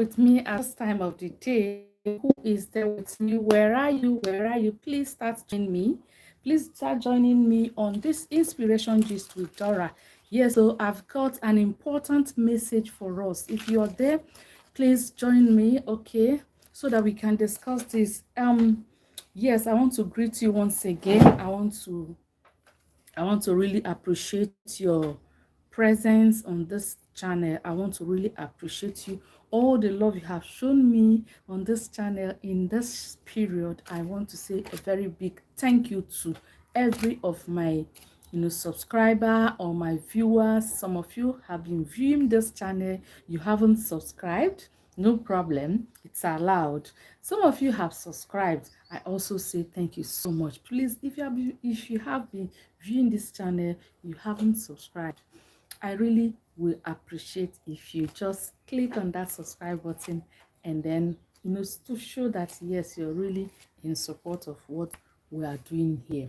with me at this time of the day? Who is there with me? Where are you? Where are you? Please start joining me. Please start joining me on this inspiration gist with Dora. Yes, so I've got an important message for us. If you're there, please join me, okay, so that we can discuss this. Yes, I want to greet you once again. I want to really appreciate your presence on this channel. I want to really appreciate you, all the love you have shown me on this channel in this period. I want to say a very big thank you to every of my subscriber or my viewers. Some of you have been viewing this channel, you haven't subscribed, no problem, it's allowed. Some of you have subscribed. I also say thank you so much. Please, if you have been viewing this channel, you haven't subscribed, I really will appreciate if you just click on that subscribe button, and then to show that yes, you're really in support of what we are doing here.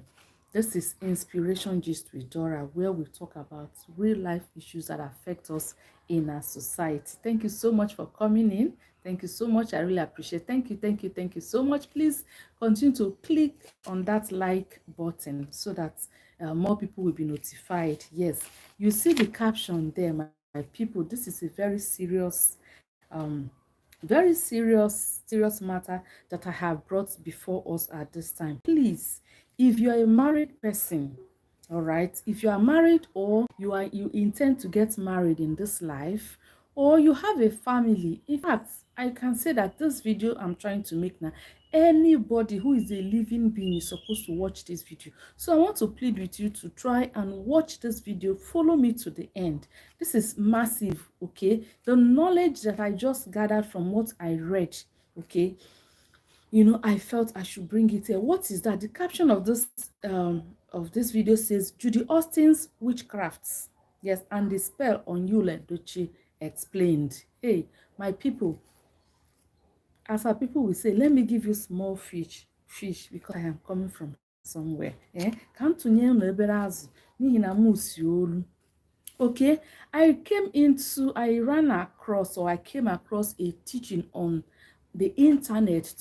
This is Inspiration Gist with Dora, where we talk about real life issues that affect us in our society. Thank you so much for coming in. Thank you so much. I really appreciate it. Thank you so much. Please continue to click on that like button so that more people will be notified. Yes, you see the caption there, my people. This is a very serious matter that I have brought before us at this time. Please, if you are a married person, all right, if you are married or you intend to get married in this life, or you have a family, in fact, I can say that this video I'm trying to make now, anybody who is a living being is supposed to watch this video. So I want to plead with you to try and watch this video. Follow me to the end. This is massive, okay? The knowledge that I just gathered from what I read, okay, I felt I should bring it here. What is that? The caption of this video says Judy Austin's witchcrafts. Yes, and the spell on you, Edochie explained. Hey, my people, as our people will say, let me give you small fish, because I am coming from somewhere. Come to okay, I came across a teaching on the internet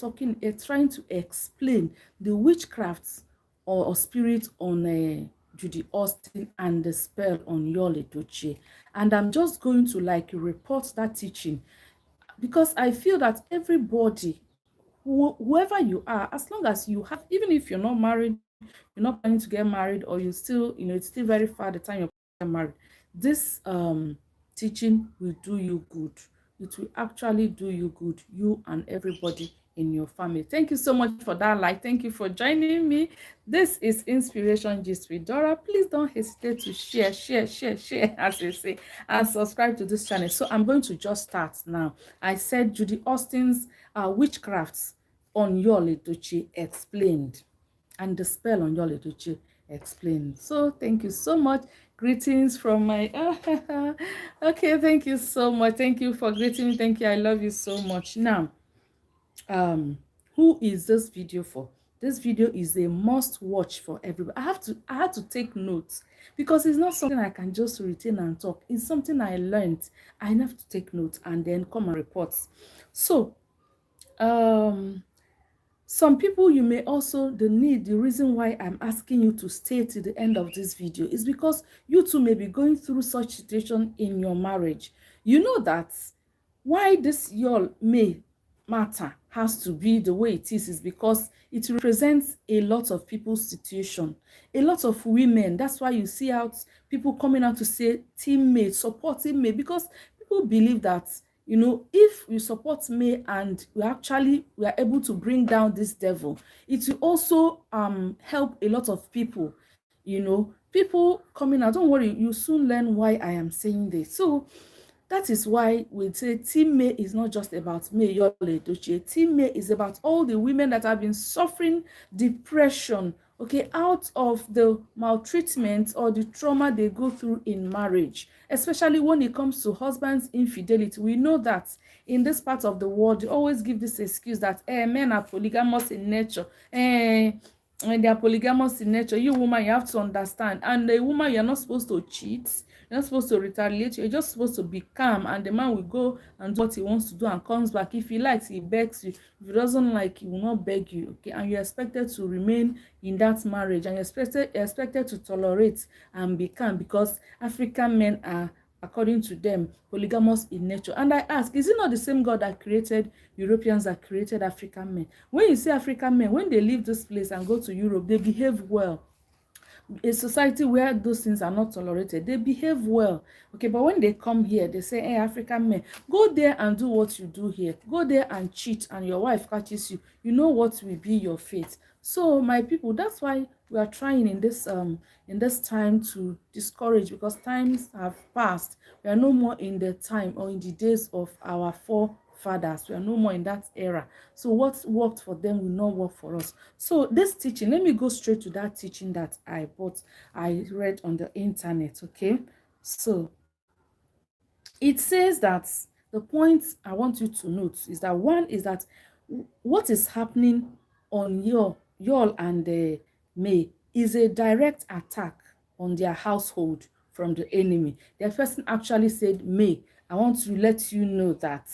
trying to explain the witchcrafts or spirit on Judy Austin and the spell on Yul Edochie. And I'm just going to report that teaching, because I feel that everybody, whoever you are, as long as you have, even if you're not married, you're not planning to get married, or you still, it's still very far the time you're married, this teaching will do you good. It will actually do you good, you and everybody in your family. Thank you so much for that thank you for joining me. This is Inspiration Gist with Dora. Please don't hesitate to share as they say, and subscribe to this channel. So I'm going to just start now. I said Judy Austin's witchcrafts on Yul Edochie explained, and the spell on Yul Edochie explained. So thank you so much. Greetings from my okay, thank you so much. Thank you for greeting me. Thank you. I love you so much. Now, who is this video for? This video is a must watch for everybody. I had to take notes, because it's not something I can just retain and talk. It's something I learned. I have to take notes and then come and report. So some people, you may also, the reason why I'm asking you to stay to the end of this video is because you too may be going through such situation in your marriage. You know that why this Yul may matter has to be the way it is because it represents a lot of people's situation, a lot of women. That's why you see out people coming out to say teammate, support teammate, because people believe that if we support me and we are able to bring down this devil, it will also help a lot of people. People coming out, don't worry, you soon learn why I am saying this. So that is why we say Team May is not just about me, Yul Edochie. Team May is about all the women that have been suffering depression, okay, out of the maltreatment or the trauma they go through in marriage, especially when it comes to husband's infidelity. We know that in this part of the world, they always give this excuse that men are polygamous in nature. When they are polygamous in nature, you woman, you have to understand. And a woman, you're not supposed to cheat. You're not supposed to retaliate. You're just supposed to be calm, and the man will go and do what he wants to do and comes back. If he likes, he begs you. If he doesn't like, he will not beg you. Okay, and you're expected to remain in that marriage, and you're expected to tolerate and be calm, because African men are, according to them, polygamous in nature. And I ask, is it not the same God that created Europeans that created African men? When you see African men, when they leave this place and go to Europe, they behave well. A society where those things are not tolerated, they behave well. Okay, but when they come here, they say, hey, African men, go there and do what you do here. Go there and cheat, and your wife catches you. You know what will be your fate. So my people, that's why we are trying in this time to discourage, because times have passed. We are no more in the time or in the days of our forefathers. We are no more in that era. So what worked for them will not work for us. So this teaching, let me go straight to that teaching that I read on the internet. Okay, so it says that the point I want you to note is that, one is that what is happening on y'all and May is a direct attack on their household from the enemy. The person actually said, May, I want to let you know that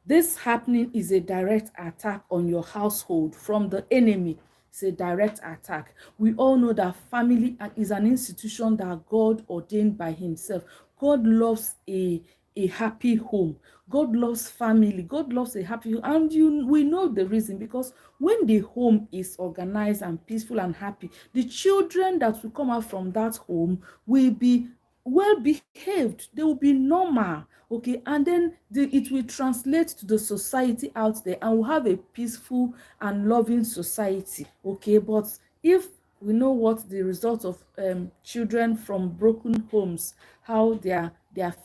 this happening is a direct attack on your household from the enemy. It's a direct attack. We all know that family is an institution that God ordained by himself. God loves a happy home. God loves family. God loves a happy home. And we know the reason, because when the home is organized and peaceful and happy, the children that will come out from that home will be well behaved. They will be normal. Okay, and then it will translate to the society out there, and we'll have a peaceful and loving society. Okay, but if we know what the result of children from broken homes, how their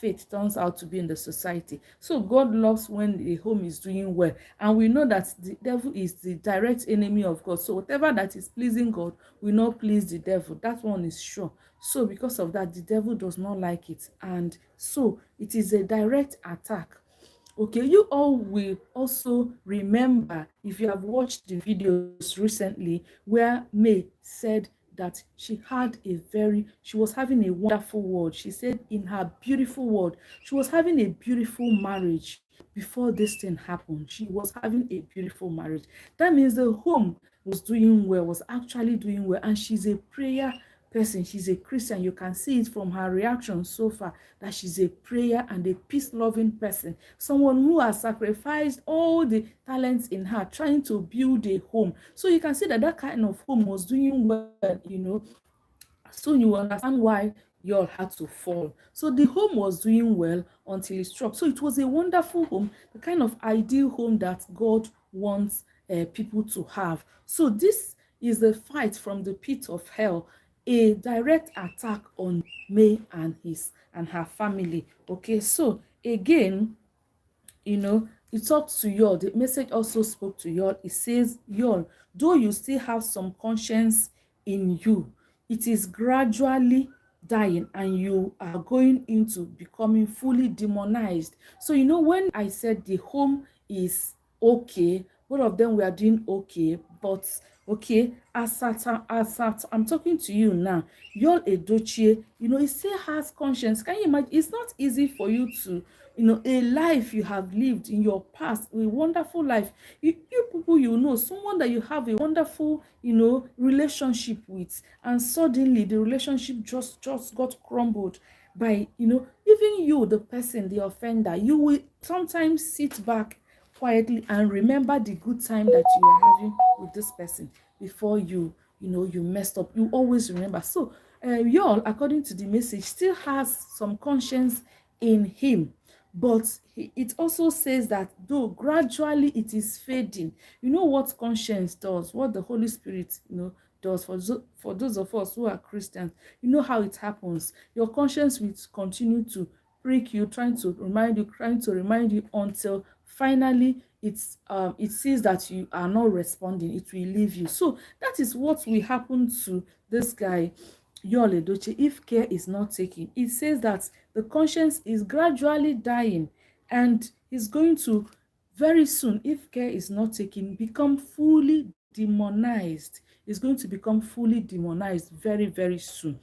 fate turns out to be in the society. So God loves when the home is doing well, and we know that the devil is the direct enemy of God. So whatever that is pleasing God will not please the devil. That one is sure. So because of that, the devil does not like it, and so it is a direct attack. Okay, you all will also remember, if you have watched the videos recently, where May said that she was having a wonderful world. She said in her beautiful world, she was having a beautiful marriage before this thing happened. She was having a beautiful marriage. That means the home was doing well, was actually doing well, and she's a prayer person. She's a Christian. You can see it from her reaction so far that she's a prayer and a peace-loving person. Someone who has sacrificed all the talents in her trying to build a home. So you can see that that kind of home was doing well, you know. So you understand why y'all had to fall. So the home was doing well until it struck. So it was a wonderful home, the kind of ideal home that God wants people to have. So this is a fight from the pit of hell, a direct attack on May and her family. Okay, so again, you know, it talks to y'all. The message also spoke to y'all. It says, y'all, though you still have some conscience in you, it is gradually dying, and you are going into becoming fully demonized. So you know, when I said the home is okay, both of them were doing okay, but okay, I'm talking to you now, your Edochie, you know, it still has conscience. Can you imagine? It's not easy for you to, you know, a life you have lived in your past, a wonderful life. You people, you know, someone that you have a wonderful, you know, relationship with, and suddenly the relationship just got crumbled by, you know, even you, the person, the offender. You will sometimes sit back quietly and remember the good time that you were having with this person before you know, you messed up. You always remember. So y'all, according to the message, still has some conscience in him, but it also says that though gradually it is fading. You know what conscience does, what the Holy Spirit, you know, does for those of us who are Christians. You know how it happens. Your conscience will continue to prick you, trying to remind you until finally it sees that you are not responding. It will leave you. So that is what will happen to this guy, Yul Edochie, if care is not taken. It says that the conscience is gradually dying, and is going to very soon, if care is not taken, become fully demonized. It's going to become fully demonized very, very soon.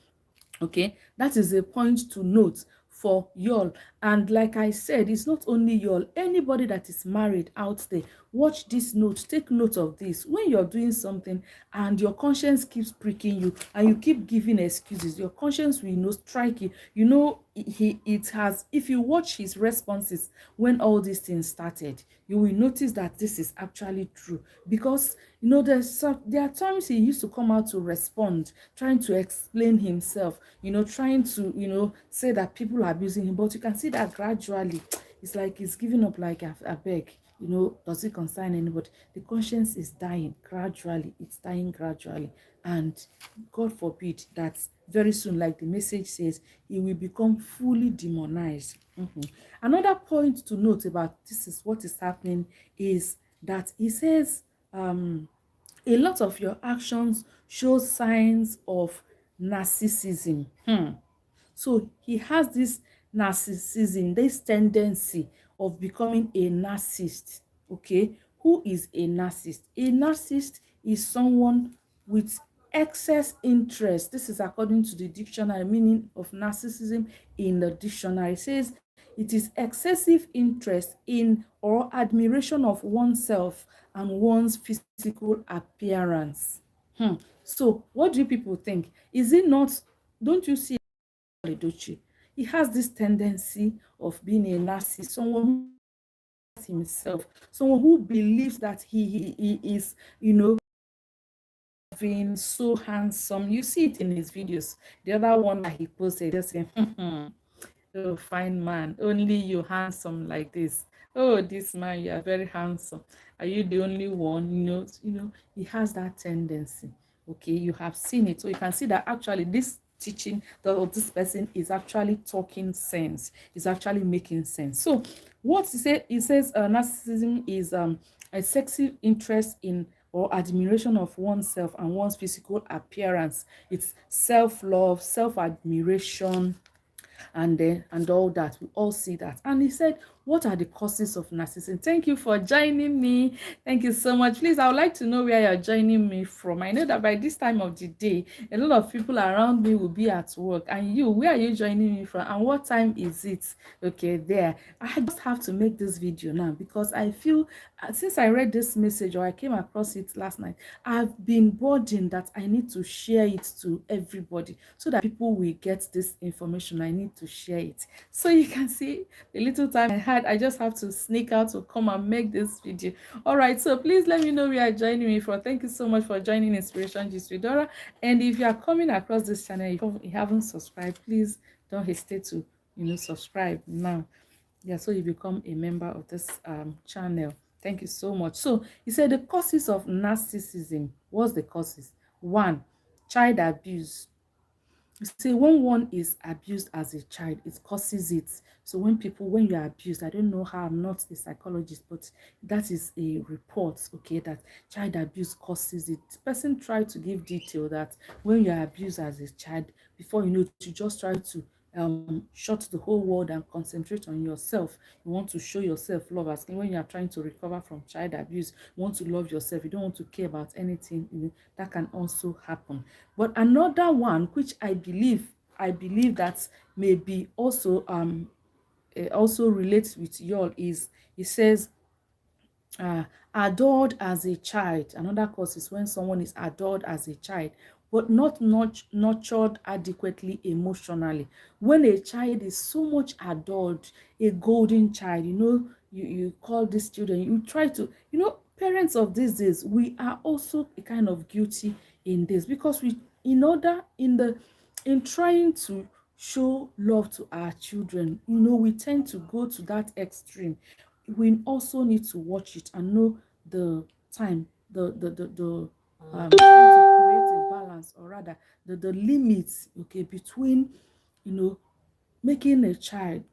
Okay, that is a point to note. for y'all. And like I said, it's not only y'all, anybody that is married out there, watch this note, take note of this. When you're doing something and your conscience keeps pricking you and you keep giving excuses, your conscience will, strike you. It has, if you watch his responses when all these things started, you will notice that this is actually true. Because there are times he used to come out to respond, trying to explain himself, trying to say that people are abusing him. But you can see that gradually it's like he's giving up, like I beg, does it concern anybody? The conscience is dying gradually. It's dying gradually. And God forbid that very soon, like the message says, he will become fully demonized. Another point to note about this is what is happening is that he says a lot of your actions show signs of narcissism. So he has this narcissism, this tendency of becoming a narcissist. Okay, who is a narcissist? A narcissist is someone with excess interest. This is according to the dictionary meaning of narcissism in the dictionary. It says it is excessive interest in or admiration of oneself and one's physical appearance. So what do you people think? Is it not, don't you see Edochie? He has this tendency of being a narcissist, someone who has himself, someone who believes that he is, being so handsome. You see it in his videos. The other one that he posted, just saying, oh, fine man, only you handsome like this. Oh, this man, you are very handsome. Are you the only one? He has that tendency. Okay, you have seen it. So you can see that actually this teaching of this person is actually talking sense. Is actually making sense. So what he says narcissism is a sexy interest in or admiration of oneself and one's physical appearance. It's self-love, self-admiration, and all that. We all see that. And he said, what are the causes of narcissism? Thank you for joining me. Thank you so much. Please, I would like to know where you're joining me from. I know that by this time of the day, a lot of people around me will be at work. And you, where are you joining me from? And what time is it? Okay, there. I just have to make this video now because I feel, since I read this message or I came across it last night, I've been burdened that I need to share it to everybody so that people will get this information. I need to share it. So you can see the little time I had, I just have to sneak out to come and make this video. All right, so please let me know where you're joining me from. Thank you so much for joining Inspiration Gist with Dora. And if you are coming across this channel, if you haven't subscribed, please don't hesitate to subscribe now. Yeah, so you become a member of this channel. Thank you so much. So he said the causes of narcissism. What's the causes? 1, child abuse. You see, when one is abused as a child, it causes it. So when you are abused, I don't know how, I'm not a psychologist, but that is a report, okay, that child abuse causes it. The person tried to give detail that when you are abused as a child, before you know it, you just try to shut the whole world and concentrate on yourself. You want to show yourself love, as when you are trying to recover from child abuse, you want to love yourself, you don't want to care about anything, that can also happen. But another one which I believe that maybe also also relates with y'all is, it says adored as a child. Another cause is when someone is adored as a child but not nurtured adequately emotionally. When a child is so much adored, a golden child, you call these children, you try to, parents of these days, we are also a kind of guilty in this, because we, in trying to show love to our children, we tend to go to that extreme. We also need to watch it and know the time, trying to create a balance, or rather the limits, okay, between making a child,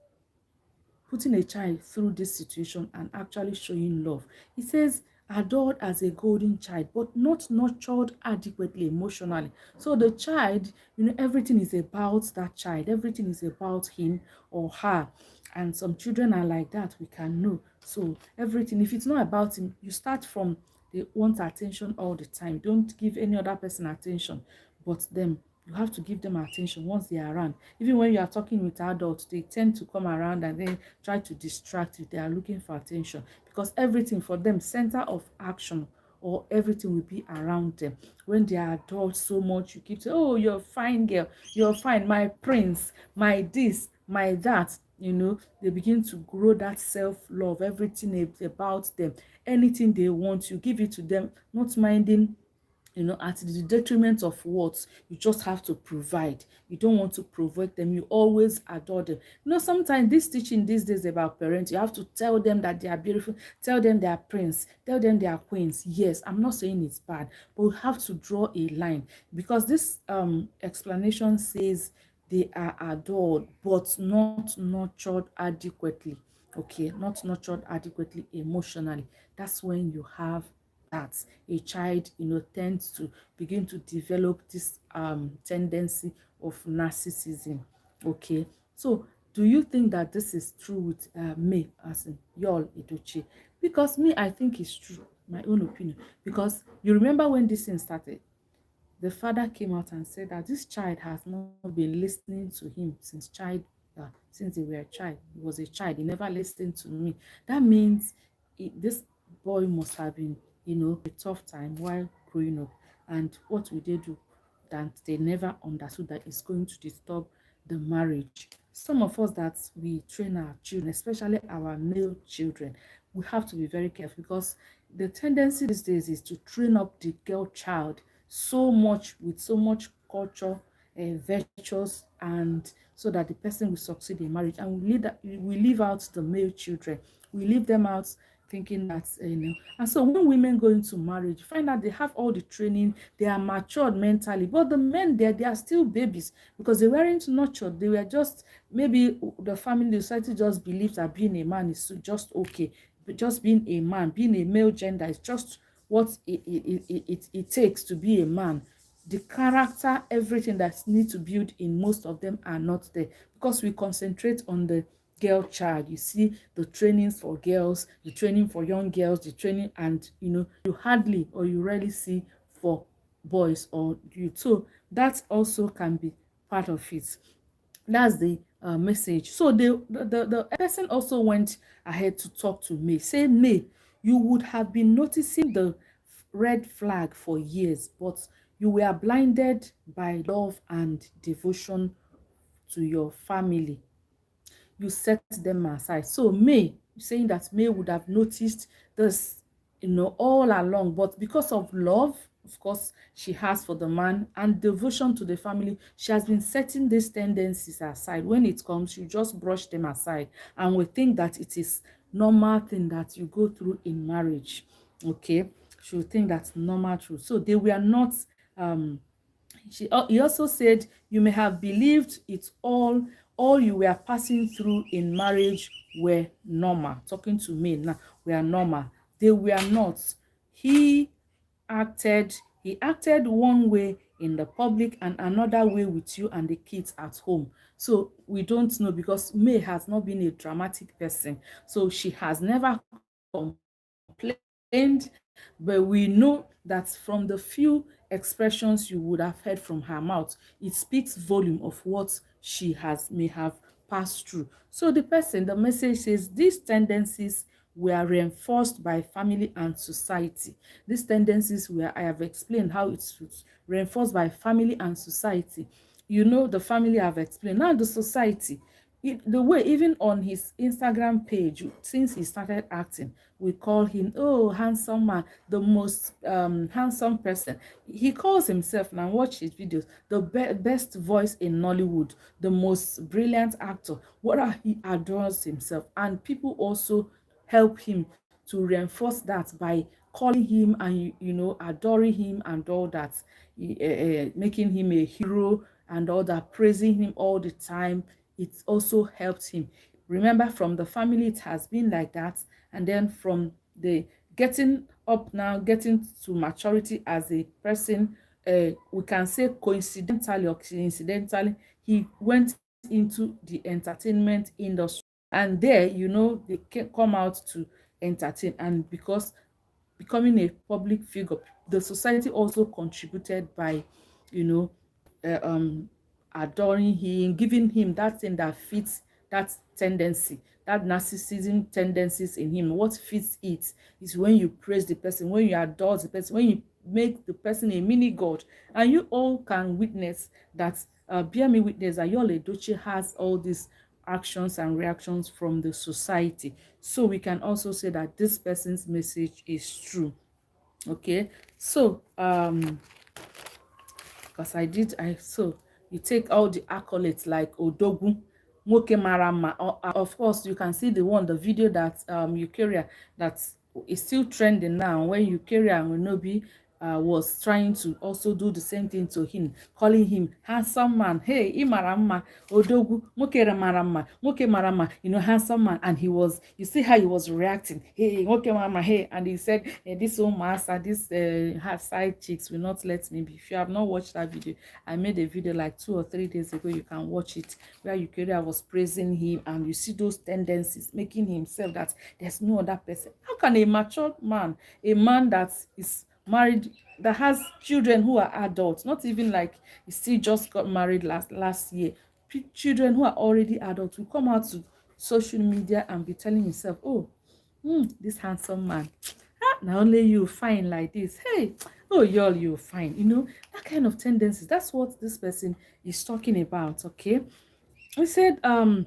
putting a child through this situation and actually showing love. It says adored as a golden child but not nurtured adequately emotionally. So the child, everything is about that child, everything is about him or her. And some children are like that, we can know. So everything, if it's not about him, you start from, they want attention all the time, don't give any other person attention but them. You have to give them attention once they are around. Even when you are talking with adults, they tend to come around and then try to distract you. They are looking for attention because everything for them, center of action or everything will be around them. When they are adults so much, you keep saying, oh, you're fine, girl, you're fine, my prince, my this, my that. They begin to grow that self-love, everything about them, anything they want, you give it to them, not minding, at the detriment of what you just have to provide. You don't want to provoke them. You always adore them. Sometimes this teaching these days about parents, you have to tell them that they are beautiful, tell them they are prince, tell them they are queens. Yes, I'm not saying it's bad, but we have to draw a line because this explanation says they are adored but not nurtured adequately. Okay, not nurtured adequately emotionally. That's when you have that a child tends to begin to develop this tendency of narcissism. Okay, so do you think that this is true with me, as in y'all, Edochie? Because me, I think it's true, my own opinion. Because you remember when this thing started, the father came out and said that this child has not been listening to him since they were a child. He was a child. He never listened to me. That means this boy must have been, a tough time while growing up. And what will they do? That they never understood that it's going to disturb the marriage. Some of us that we train our children, especially our male children, we have to be very careful because the tendency these days is to train up the girl child so much with so much culture, virtues, and so that the person will succeed in marriage. And we leave out the male children. We leave them out thinking that and so when women go into marriage, find out they have all the training, they are matured mentally, but the men there, they are still babies because they weren't nurtured. They were just, maybe the family, the society just believes that being a man is just okay, but just being a man, being a male gender is just what it takes to be a man. The character, everything that needs to build in most of them are not there because we concentrate on the girl child. You see the trainings for girls, the training for young girls, the training, and you hardly or you rarely see for boys or youth. So that also can be part of it. That's the message. So the person also went ahead to talk to May. Say, May, you would have been noticing the red flag for years, but you were blinded by love and devotion to your family. You set them aside. So May, saying that May would have noticed this, all along, but because of love, of course, she has for the man and devotion to the family, she has been setting these tendencies aside. When it comes, you just brush them aside, and we think that it is normal thing that you go through in marriage. Okay, she will think that's normal truth. So they were not he also said, you may have believed it all you were passing through in marriage were normal. Talking to me now, were normal. They were not. He acted, he acted one way in the public and another way with you and the kids at home. So we don't know because May has not been a dramatic person. So she has never complained, but we know that from the few expressions you would have heard from her mouth, it speaks volume of what she may have passed through. So the message says these tendencies were reinforced by family and society. These tendencies were, I have explained how it's reinforced by family and society. The family I've explained. Now the society, the way even on his Instagram page, since he started acting, we call him, oh, handsome man, the most handsome person. He calls himself, now watch his videos, the best voice in Nollywood, the most brilliant actor. He adores himself, and people also help him to reinforce that by calling him and adoring him and all that, making him a hero and all that, praising him all the time. It also helps him. Remember, from the family it has been like that, and then from the getting up now, getting to maturity as a person, we can say coincidentally or incidentally, he went into the entertainment industry, and there they can come out to entertain, and because becoming a public figure, the society also contributed by adoring him, giving him that thing that fits that tendency, that narcissism tendencies in him. What fits it is when you praise the person, when you adore the person, when you make the person a mini god. And you all can witness that, bear me witness that your Edochie has all these actions and reactions from the society. So we can also say that this person's message is true. Okay, so because so you take all the accolades like Odogu, Nwoke Marama. Of course, you can see the video that Eukarya, that is still trending now, when Eukarya and Wenobi was trying to also do the same thing to him, calling him handsome man. Hey, Imarama, Odogu, Nwoke Marama, Nwoke Marama, handsome man. And you see how he was reacting. Hey, Nwoke Marama, hey. And he said, hey, this old master, this side chicks will not let me be. If you have not watched that video, I made a video like 2 or 3 days ago. You can watch it, where Eukarya was praising him, and you see those tendencies, making himself that there's no other person. How can a mature man, a man that is married, that has children who are adults, not even like he still just got married last year, children who are already adults, will come out to social media and be telling himself, oh, this handsome man, now only you fine like this, hey, oh, y'all, you fine, that kind of tendencies. That's what this person is talking about. Okay, we said, and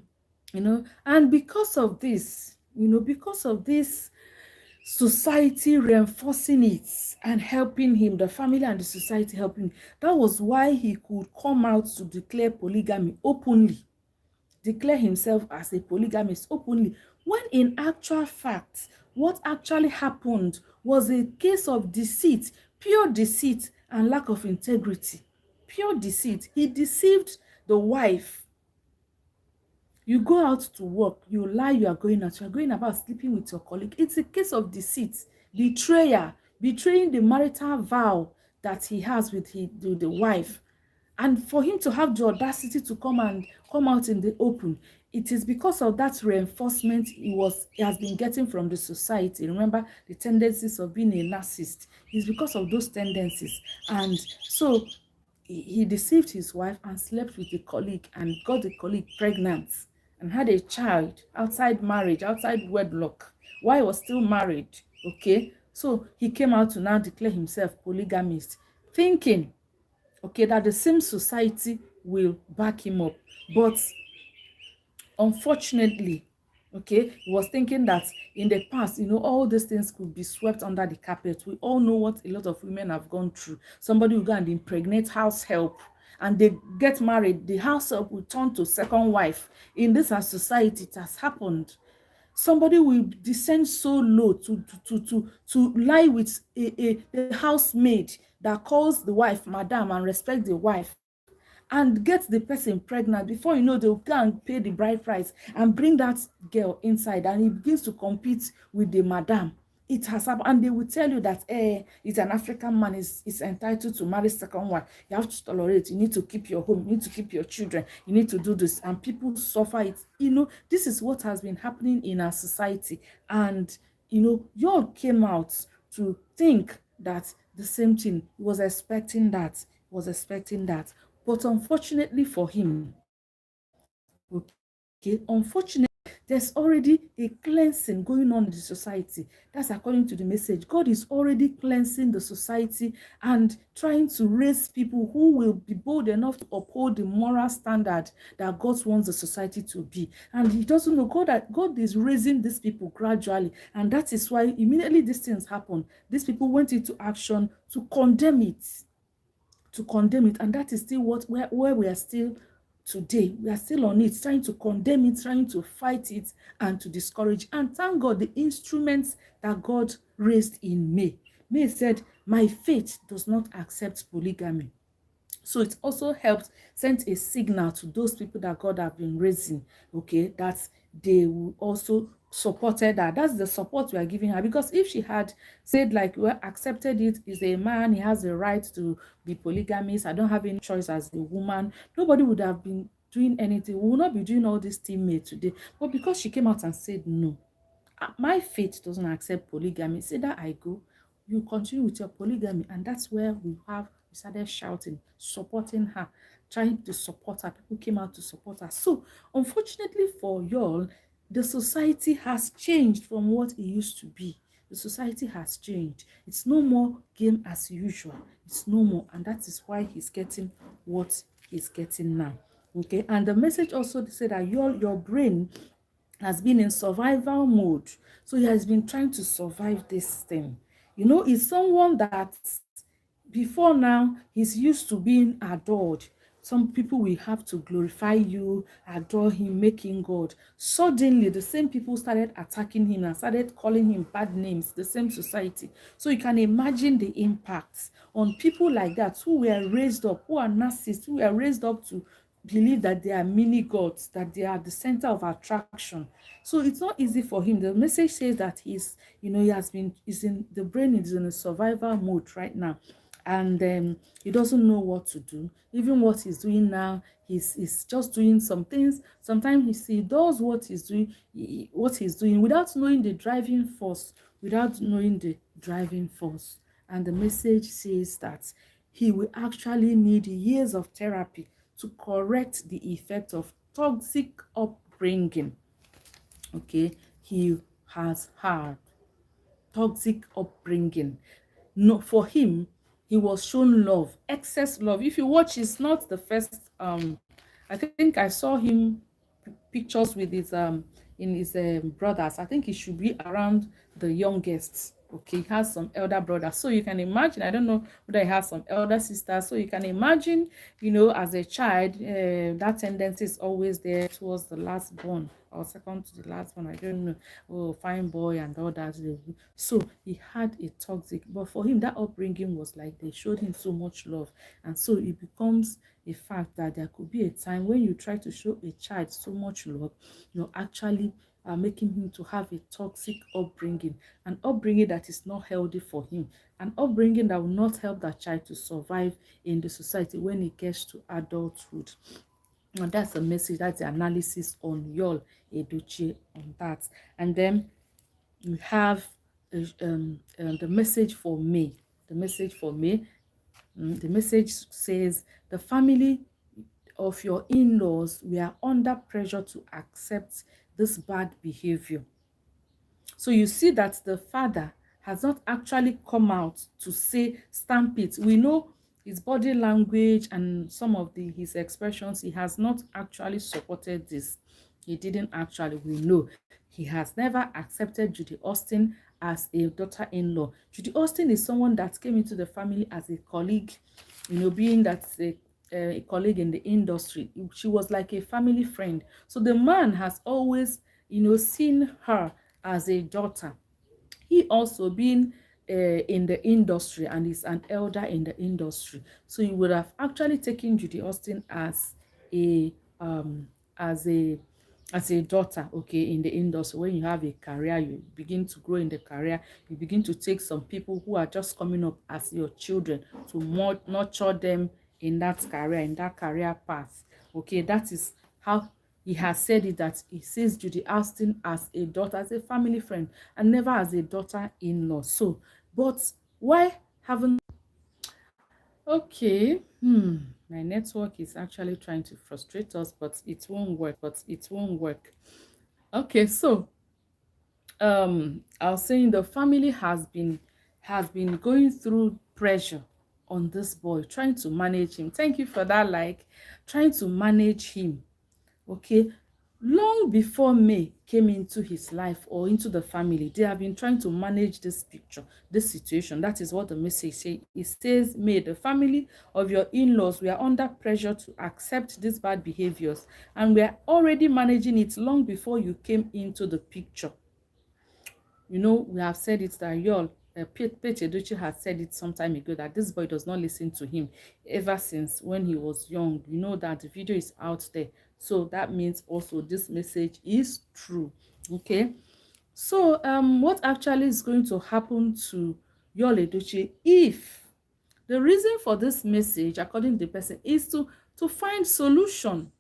because of this, society reinforcing it and helping him, the family and the society helping, that was why he could come out to declare polygamy openly, declare himself as a polygamist openly, when in actual fact, what actually happened was a case of deceit, pure deceit and lack of integrity. Pure deceit. He deceived the wife. You go out to work, you lie, you are going out, you are going about sleeping with your colleague. It's a case of deceit, betrayal, betraying the marital vow that he has with the wife. And for him to have the audacity to come out in the open, it is because of that reinforcement he has been getting from the society. Remember, the tendencies of being a narcissist is because of those tendencies. And so he deceived his wife and slept with a colleague and got the colleague pregnant and had a child outside marriage, outside wedlock, while he was still married. Okay, so he came out to now declare himself polygamist, thinking, okay, that the same society will back him up. But unfortunately, okay, he was thinking that in the past, all these things could be swept under the carpet. We all know what a lot of women have gone through. Somebody will go and impregnate house help, and they get married, the house help will turn to second wife. In this society, it has happened. Somebody will descend so low to lie with a housemaid that calls the wife madam and respect the wife, and get the person pregnant. Before you know, they'll go and pay the bride price and bring that girl inside, and he begins to compete with the madam. It has happened. And they will tell you that it's an African man, is entitled to marry second wife. You have to tolerate, you need to keep your home, you need to keep your children, you need to do this, and people suffer it. This is what has been happening in our society. And y'all came out to think that the same thing. He was expecting that, but unfortunately for him, okay, unfortunately, there's already a cleansing going on in the society. That's according to the message. God is already cleansing the society and trying to raise people who will be bold enough to uphold the moral standard that God wants the society to be. And he doesn't know God is raising these people gradually. And that is why immediately these things happen, these people went into action to condemn it. And that is still where we are still today. We are still on it, trying to condemn it, trying to fight it, and to discourage. And thank God, the instruments that God raised in May said, my faith does not accept polygamy. So it also helped send a signal to those people that God have been raising, okay, that they will also supported her. That's the support we are giving her. Because if she had said, like, well, accepted it, is a man, he has the right to be polygamist, I don't have any choice as a woman, nobody would have been doing anything. We will not be doing all this teammate today. But because she came out and said, no, my faith doesn't accept polygamy, say that I go, you continue with your polygamy. And that's where we have He started shouting, supporting her, trying to support her. People came out to support her. So, unfortunately for y'all, the society has changed from what it used to be. The society has changed. It's no more game as usual. It's no more. And that is why he's getting what he's getting now. Okay. And the message also said that your brain has been in survival mode. So he has been trying to survive this thing. You know, it's someone that before now he's used to being adored. Some people will have to glorify you, adore him, make him God. Suddenly the same people started attacking him and started calling him bad names, the same society. So you can imagine the impacts on people like that, who were raised up, who are narcissists, who were raised up to believe that they are mini gods, that they are the center of attraction. So it's not easy for him. The message says that he's in the brain is in a survival mode right now, and he doesn't know what to do. Even what he's doing now, he's just doing some things. Sometimes he does what he's doing without knowing the driving force, And the message says that he will actually need years of therapy to correct the effect of toxic upbringing. Okay, he has had toxic upbringing. No, for him, he was shown love, excess love. If you watch, it's not the first. I think I saw him pictures with his in his brothers. I think he should be around the youngest. Okay, he has some elder brothers, so you can imagine. I don't know whether he has some elder sisters, so you can imagine, as a child, that tendency is always there towards the last born or second to the last one. I don't know. Oh, fine boy and all that. So he had a toxic, but for him, that upbringing was like they showed him so much love, and so it becomes a fact that there could be a time when you try to show a child so much love, you're actually making him to have a toxic upbringing, an upbringing that is not healthy for him, an upbringing that will not help that child to survive in the society when he gets to adulthood. And that's the message, that's the analysis on y'all, Edochie, on that. And then we have the message for me. The message for me. The message says the family of your in-laws, we are under pressure to accept this bad behavior. So you see that the father has not actually come out to say stamp it. We know his body language and some of his expressions. He has not actually supported this. He didn't actually. We know he has never accepted Judy Austin as a daughter-in-law. Judy Austin is someone that came into the family as a colleague, being that a colleague in the industry. She was like a family friend. So the man has always, seen her as a daughter. He also being in the industry and is an elder in the industry. So he would have actually taken Judy Austin as a um as a as a daughter, okay, in the industry. When you have a career, you begin to grow in the career, you begin to take some people who are just coming up as your children to nurture them in that career path. Okay, that is how he has said it, that he sees Judy Austin as a daughter, as a family friend, and never as a daughter-in-law. So, but why haven't... Okay, my network is actually trying to frustrate us, but it won't work. Okay, so I was saying the family has been going through pressure on this boy, trying to manage him. Thank you for that. Like, trying to manage him. Okay, long before May came into his life or into the family, they have been trying to manage this picture, this situation. That is what the message says. It says, May, the family of your in-laws, we are under pressure to accept these bad behaviors, and we are already managing it long before you came into the picture. We have said it that y'all, Edochie had said it some time ago, that this boy does not listen to him ever since when he was young. You know that the video is out there. So that means also this message is true. Okay. So what actually is going to happen to y'all, Edochie, if the reason for this message, according to the person, is to find solution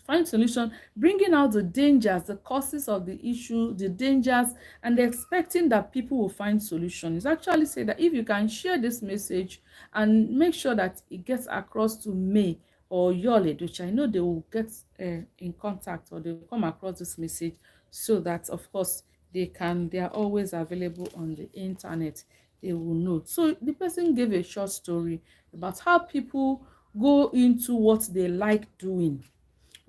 Find solution, bringing out the dangers, the causes of the issue, the dangers, and expecting that people will find solution. It's actually say that if you can share this message and make sure that it gets across to me or your Edochie, I know they will get in contact, or they will come across this message, so that of course they are always available on the internet. They will know. So the person gave a short story about how people go into what they like doing.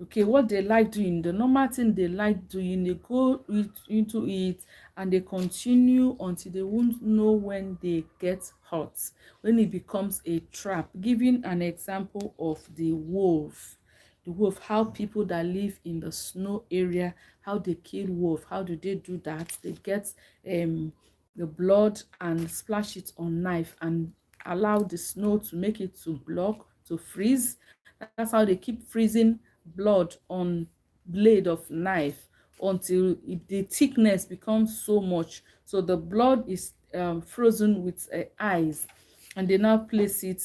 Okay, what they like doing, the normal thing they like doing, they go into it, and they continue until they won't know when they get hurt, when it becomes a trap. Giving an example of the wolf. The wolf, how people that live in the snow area, how they kill wolf. How do they do that? They get the blood and splash it on knife and allow the snow to make it to block, to freeze. That's how they keep freezing blood on blade of knife until the thickness becomes so much, so the blood is frozen with ice, and they now place it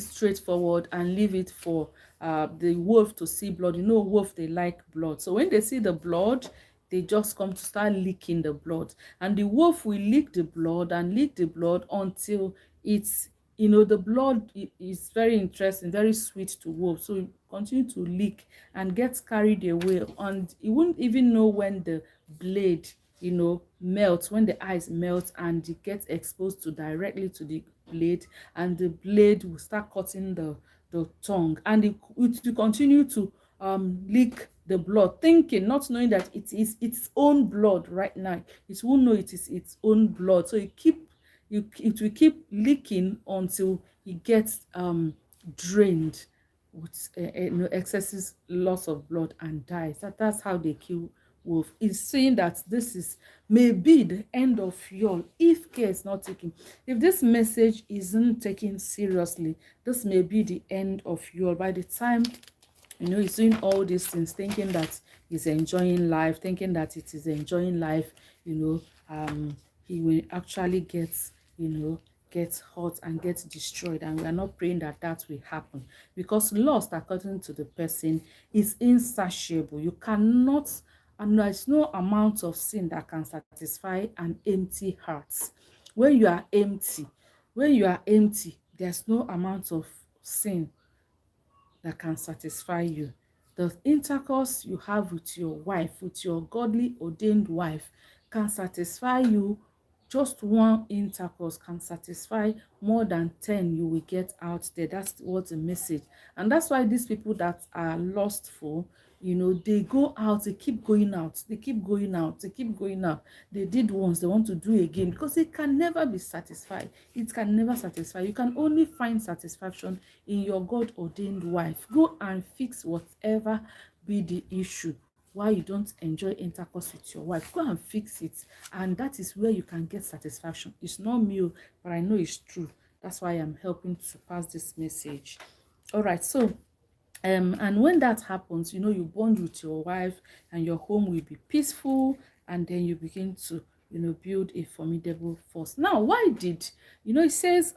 straight forward and leave it for the wolf to see blood. You know, wolf, they like blood. So when they see the blood, they just come to start licking the blood. And the wolf will lick the blood and lick the blood until it's, you know, the blood is very interesting, very sweet to wolf. So it continue to lick and gets carried away. And you won't even know when the blade, you know, melts, when the ice melts and it gets exposed to directly to the blade, and the blade will start cutting the tongue, and it will continue to lick the blood, thinking, not knowing that it is its own blood right now. It won't know it is its own blood, so it will keep leaking until it gets drained with excessive loss of blood and dies. That's how they kill wolf. Is saying that this is maybe the end of y'all if care is not taken. If this message isn't taken seriously, this may be the end of y'all. By the time, you know, he's doing all these things, thinking that he's enjoying life, thinking that it is enjoying life, you know, he will actually get, you know, gets hurt and gets destroyed. And we are not praying that that will happen, because lust, according to the person, is insatiable. You cannot, and there's no amount of sin that can satisfy an empty heart. When you are empty, there's no amount of sin that can satisfy you. The intercourse you have with your wife, with your godly ordained wife, can satisfy you. Just one intercourse can satisfy more than 10 you will get out there. That's what the message. And that's why these people that are lustful, you know, they go out, they keep going out, they keep going out, they keep going out. They did once, they want to do again, because it can never be satisfied. It can never satisfy. You can only find satisfaction in your God-ordained wife. Go and fix whatever be the issue. Why you don't enjoy intercourse with your wife, go and fix it, and that is where you can get satisfaction. It's not me, but I know it's true. That's why I'm helping to pass this message. All right, so and when that happens, you know, you bond with your wife and your home will be peaceful, and then you begin to, you know, build a formidable force. Now, why did, you know, it says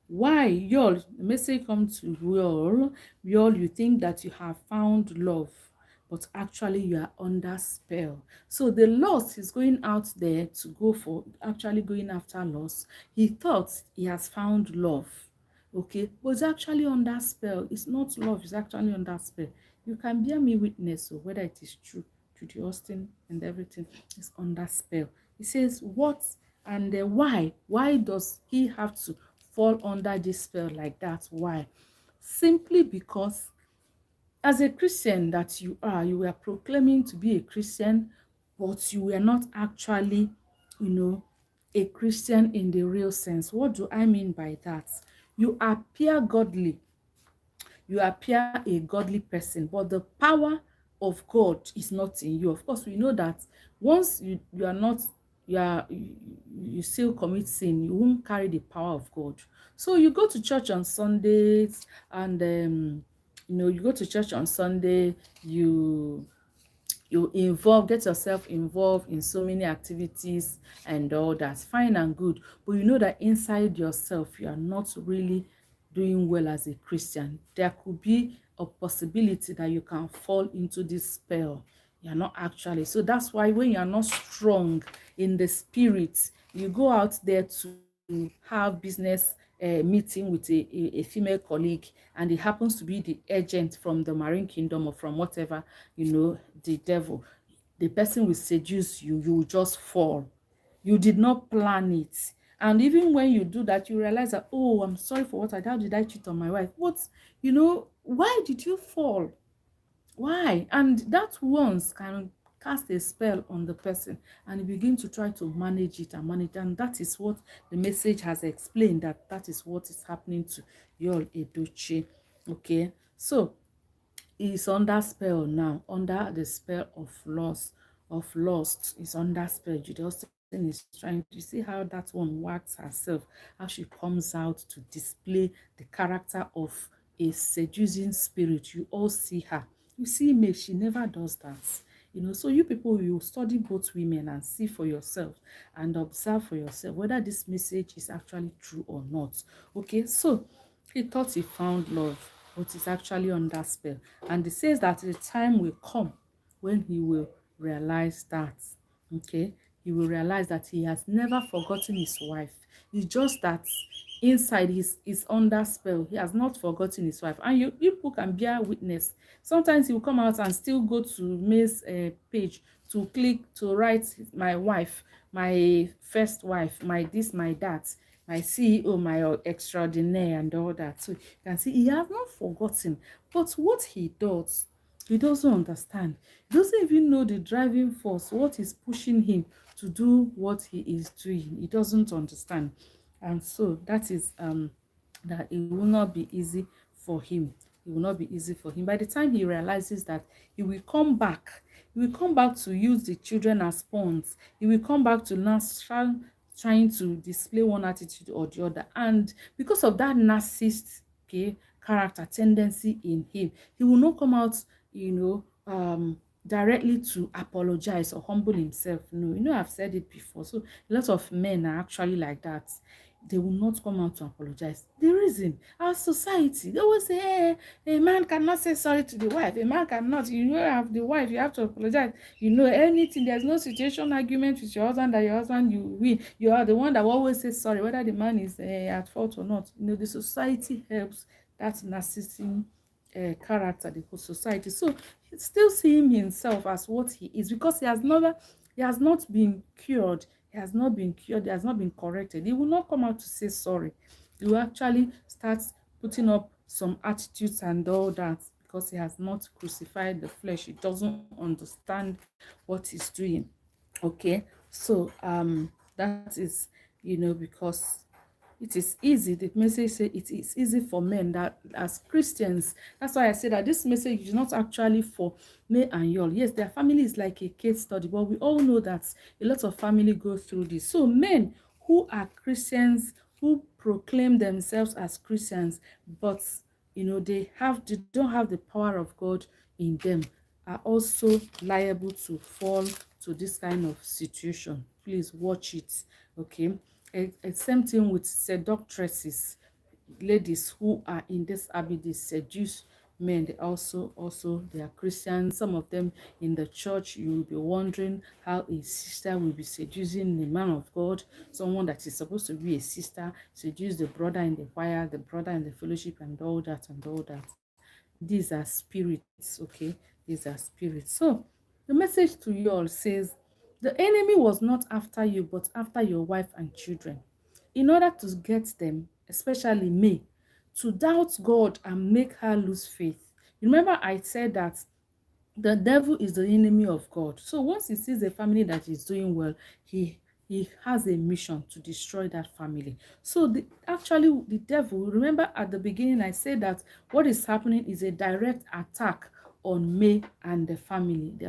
why y'all, the message comes to y'all, you think that you have found love, but actually you are under spell. So the lost is going out there to go for, actually going after loss. He thought he has found love, okay, but it's actually under spell. It's not love, it's actually under spell. You can bear me witness, so whether it is true, Judy Austin and everything is under spell. He says what and why does he have to fall under this spell like that? Why? Simply because as a Christian that you are, you were proclaiming to be a Christian, but you were not actually, you know, a Christian in the real sense. What do I mean by that? You appear godly, you appear a godly person, but the power of God is not in you. Of course, we know that once you are not, you still commit sin, you won't carry the power of God. So you go to church on Sundays, and you know, you go to church on Sunday, you get yourself involved in so many activities and all. That's fine and good, but you know that inside yourself you are not really doing well as a Christian, there could be a possibility that you can fall into this spell. You're not actually. So that's why when you're not strong in the spirit, you go out there to have business meeting with a female colleague, and it happens to be the agent from the marine kingdom or from whatever, the devil. The person will seduce you, you will just fall. You did not plan it. And even when you do that, you realize that, oh, I'm sorry for what I did. How did I cheat on my wife? What, why did you fall? Why? And that once can cast a spell on the person, and you begin to try to manage it and manage it. And that is what the message has explained, that is what is happening to your Edochie. Okay, so is under spell now, under the spell of loss, of lust. Is under spell. Judy Austin is trying to see how that one works herself, how she comes out to display the character of a seducing spirit. You all see her. You see me, she never does that. So you people, you study both women and see for yourself and observe for yourself whether this message is actually true or not. Okay, so he thought he found love, but it's actually under spell. And it says that the time will come when he will realize that. Okay, he will realize that he has never forgotten his wife. It's just that inside he's under spell. He has not forgotten his wife. And you people can bear witness. Sometimes he will come out and still go to May's page to click to write my wife, my first wife, my this, my that, my CEO, my extraordinaire, and all that. So you can see he has not forgotten. But what he does, he doesn't understand. He doesn't even know the driving force, what is pushing him to do what he is doing. He doesn't understand. And so that is that it will not be easy for him. It will not be easy for him. By the time he realizes that, he will come back. He will come back to use the children as pawns. He will come back to now trying to display one attitude or the other. And because of that narcissist, okay, character tendency in him, he will not come out, directly to apologize or humble himself. No, I've said it before. So a lot of men are actually like that. They will not come out to apologize. The reason, our society, they always say, hey, a man cannot say sorry to the wife. A man cannot. Have the wife, you have to apologize. Anything, there's no situation argument with your husband that your husband, you win. You are the one that will always say sorry, whether the man is at fault or not. The society helps that narcissism character, the whole society. So he's still seeing himself as what he is, because he has not been cured. He has not been cured. He has not been corrected. He will not come out to say sorry. He will actually start putting up some attitudes and all that, because he has not crucified the flesh. He doesn't understand what he's doing. Okay, so that is, because it is easy. The message says it is easy for men, that as Christians, that's why I say that this message is not actually for me and y'all. Yes, their family is like a case study, but we all know that a lot of family go through this. So men who are Christians, who proclaim themselves as Christians, but they don't have the power of God in them, are also liable to fall to this kind of situation. Please watch it. Okay, same thing with seductresses, ladies who are in this habit. They seduce men. They also they are Christians. Some of them in the church. You will be wondering how a sister will be seducing a man of God, someone that is supposed to be a sister, seduce the brother in the choir, the brother in the fellowship, and all that and all that. These are spirits. Okay, these are spirits. So the message to you all says, the enemy was not after you, but after your wife and children, in order to get them, especially me, to doubt God and make her lose faith. Remember, I said that the devil is the enemy of God. So once he sees a family that is doing well, he has a mission to destroy that family. So actually the devil, remember at the beginning I said that what is happening is a direct attack on May and their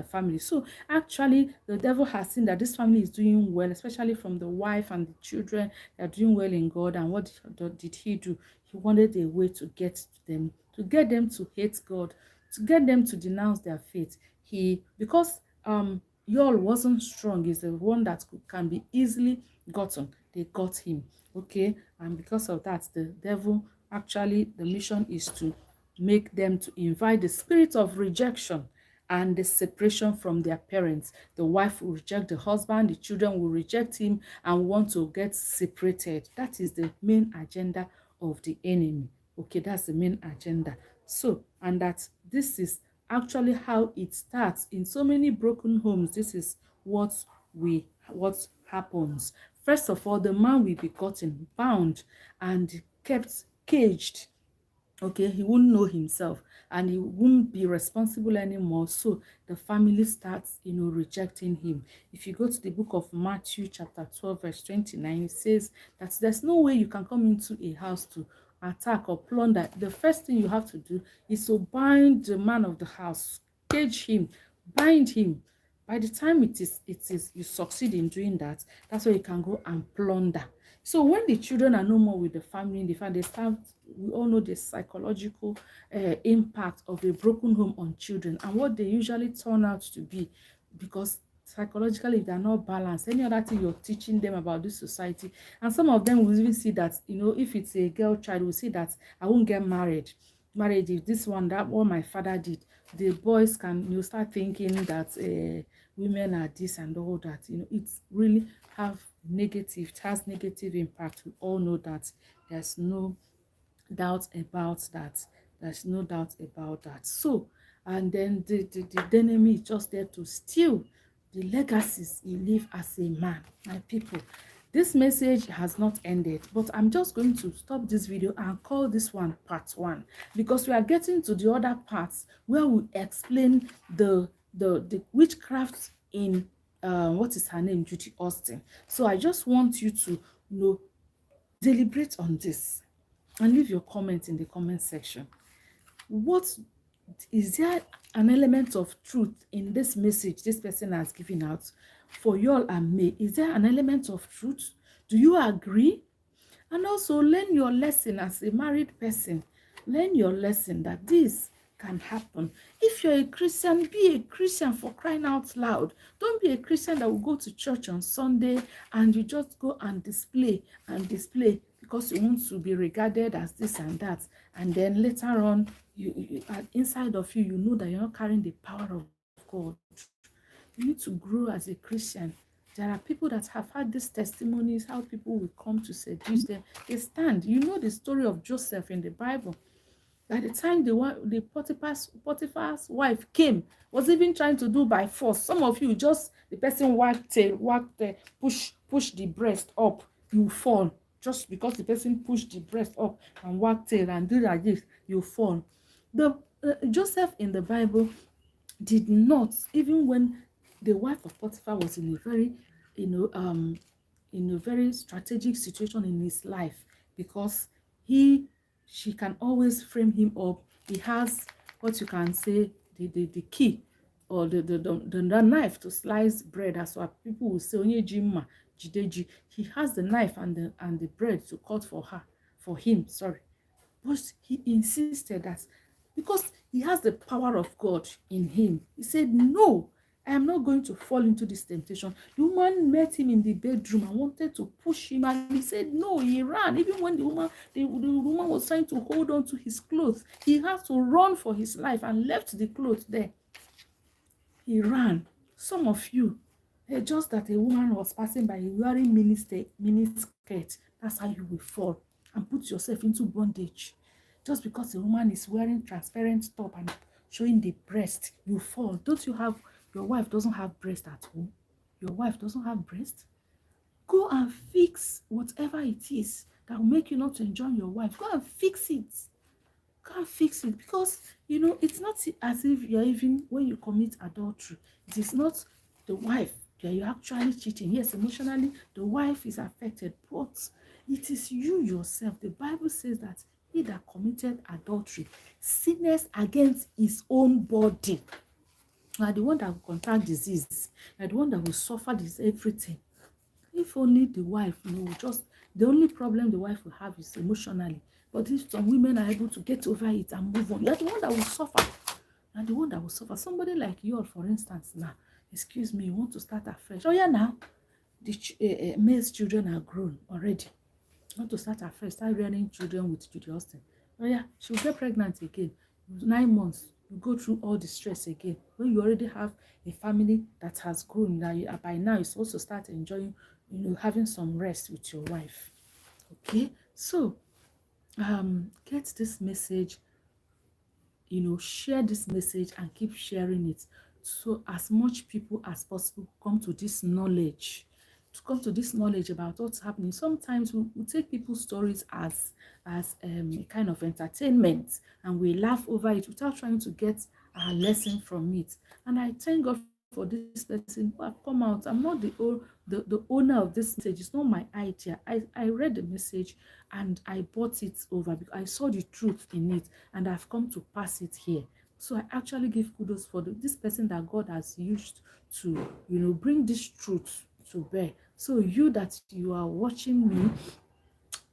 family. So actually the devil has seen that this family is doing well, especially from the wife and the children. They're doing well in God. And what did he do? He wanted a way to get them to hate God, to get them to denounce their faith. Because Yall wasn't strong, is the one that can be easily gotten. They got him. Okay, and because of that, the devil Actually, the mission is to make them to invite the spirit of rejection and the separation from their parents. The wife will reject the husband, the children will reject him and want to get separated. That is the main agenda of the enemy. Okay, that's the main agenda. So, and that this is actually how it starts in so many broken homes. This is what happens. First of all, the man will be gotten, bound, and kept caged. Okay, he won't know himself and he won't be responsible anymore. So the family starts, rejecting him. If you go to the book of Matthew chapter 12 verse 29, it says that there's no way you can come into a house to attack or plunder. The first thing you have to do is to bind the man of the house, cage him, bind him. By the time it is you succeed in doing that, that's where you can go and plunder. So when the children are no more with the family, they start, we all know the psychological impact of a broken home on children and what they usually turn out to be, because psychologically they're not balanced. Any other thing you're teaching them about this society, and some of them will even see that, if it's a girl child, will see that I won't get married. Marriage is this one, that what my father did. The boys can, start thinking that women are this and all that. It's really it has negative impact. We all know that. There's no doubt about that. There's no doubt about that. So, and then the enemy is just there to steal the legacies you live as a man. My people, this message has not ended, but I'm just going to stop this video and call this one part 1, because we are getting to the other parts where we explain the witchcraft in what is her name, Judy Austin. So I just want you to deliberate on this and leave your comments in the comment section. What is there an element of truth in this message this person has given out for y'all and me? Is there an element of truth? Do you agree? And also learn your lesson as a married person. Learn your lesson that this can happen. If you're a Christian, be a Christian, for crying out loud. Don't be a Christian that will go to church on Sunday and you just go and display because you want to be regarded as this and that, and then later on you inside of you know that you're not carrying the power of God. You need to grow as a Christian. There are people that have had these testimonies, how people will come to seduce them. They stand. You know the story of Joseph in the Bible. By the time the Potiphar's wife came, was even trying to do by force. Some of you, just the person push the breast up, you fall. Just because the person pushed the breast up and wagged tail and do like this, you fall. The Joseph in the Bible did not, even when the wife of Potiphar was in a very, in a very strategic situation in his life, because she can always frame him up. He has what you can say the key or the knife to slice bread. That's what people will say, Onye Jimma Jideji. He has the knife and the bread to cut for him, sorry. But he insisted that because he has the power of God in him, he said, no, I am not going to fall into this temptation. The woman met him in the bedroom and wanted to push him, and he said no. He ran. Even when the woman was trying to hold on to his clothes, he had to run for his life and left the clothes there. He ran. Some of you, just that a woman was passing by wearing mini skirt, that's how you will fall and put yourself into bondage. Just because a woman is wearing transparent top and showing the breast, you fall. Don't you have, your wife doesn't have breast at home? Your wife doesn't have breast? Go and fix whatever it is that will make you not to enjoy your wife. Go and fix it. Go and fix it, because it's not as if you're, even when you commit adultery, it is not the wife that you're actually cheating. Yes, emotionally the wife is affected, but it is you yourself. The Bible says that he that committed adultery sinneth against his own body. Now the one that will contract disease, and the one that will suffer this everything. If only the wife, just the only problem the wife will have is emotionally. But if some women are able to get over it and move on, you're the one that will suffer. And the one that will suffer. Somebody like you, for instance, now, excuse me, you want to start afresh. Oh yeah, now the male's children are grown already. She want to start afresh, start rearing children with Judy Austin. Oh yeah, she'll get pregnant again. 9 months, you go through all the stress again. When you already have a family that has grown, that you, by now you're supposed to start enjoying, having some rest with your wife. Okay, so get this message, share this message and keep sharing it, so as much people as possible come to this knowledge, about what's happening. Sometimes we take people's stories as a kind of entertainment, and we laugh over it without trying to get a lesson from it. And I thank God for this person who have come out. I'm not the owner of this message. It's not my idea. I read the message and I bought it over because I saw the truth in it, and I've come to pass it here. So I actually give kudos for this person that God has used to, bring this truth to bear. So you that you are watching me,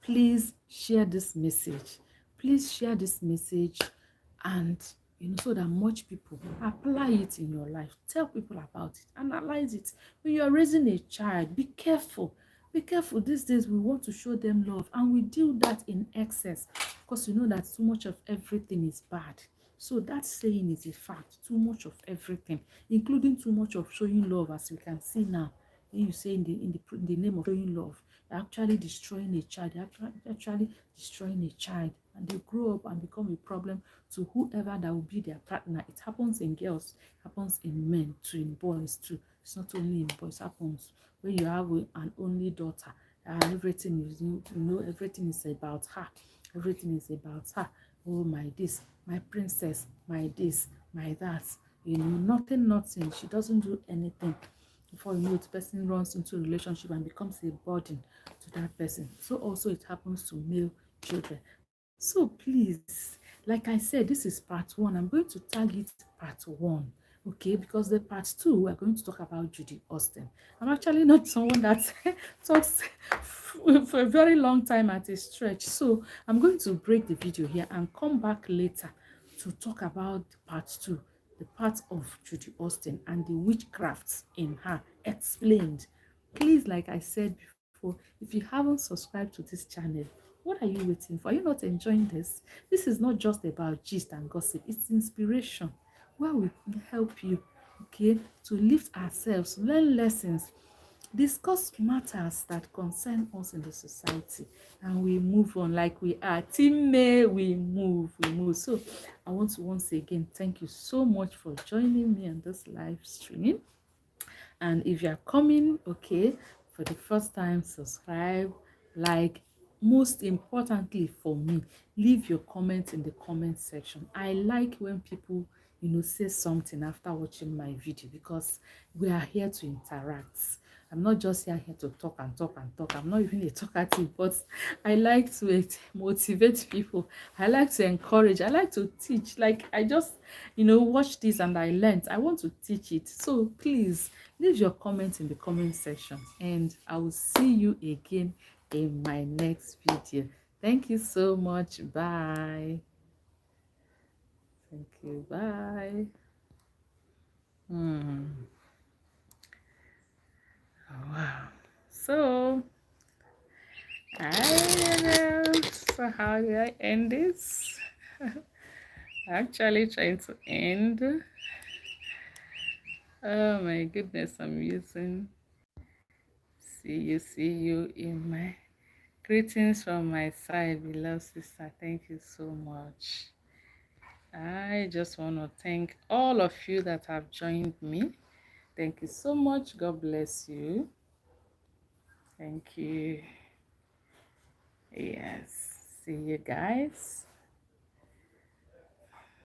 please share this message. Please share this message, and so that much people apply it in your life. Tell people about it, analyze it. When you are raising a child, be careful. Be careful. These days we want to show them love, and we do that in excess because you know that too much of everything is bad. So that saying is a fact. Too much of everything, including too much of showing love, as we can see now. When you say in the name of showing love, you're actually destroying a child. You're actually destroying a child, and they grow up and become a problem to whoever that will be their partner. It happens in girls, it happens in men too, in boys too. It's not only in boys, it happens when you have an only daughter. Everything is, everything is about her. Everything is about her. Oh, my this, my princess, my this, my that. Nothing. She doesn't do anything. Before you know it, the person runs into a relationship and becomes a burden to that person. So also it happens to male children. So please, like I said, this is part one. I'm going to tag it part one. Okay, because the part two, we're going to talk about Judy Austin. I'm actually not someone that talks for a very long time at a stretch. So I'm going to break the video here and come back later to talk about part two, the part of Judy Austin and the witchcraft in her explained. Please, like I said before, if you haven't subscribed to this channel, what are you waiting for? Are you not enjoying this? This is not just about gist and gossip. It's inspiration where we help you, okay, to lift ourselves, learn lessons, discuss matters that concern us in the society, and we move on like we are. Team May, we move. So I want to once again thank you so much for joining me on this live stream. And if you're coming, okay, for the first time, subscribe, like, most importantly for me, leave your comments in the comment section. I like when people, say something after watching my video, because we are here to interact. I'm not just here to talk and talk and talk. I'm not even a talkative, but I like to motivate people. I like to encourage. I like to teach. Like, I just, watch this and I learned. I want to teach it. So please leave your comments in the comment section, and I will see you again in my next video. Thank you so much. Bye. Thank you. Bye. Oh, wow. So I don't know. So how do I end this? Actually trying to end. Oh my goodness, I'm using. See you in my greetings from my side, beloved sister. Thank you so much. I just want to thank all of you that have joined me. Thank you so much. God bless you. Thank you. Yes. See you guys.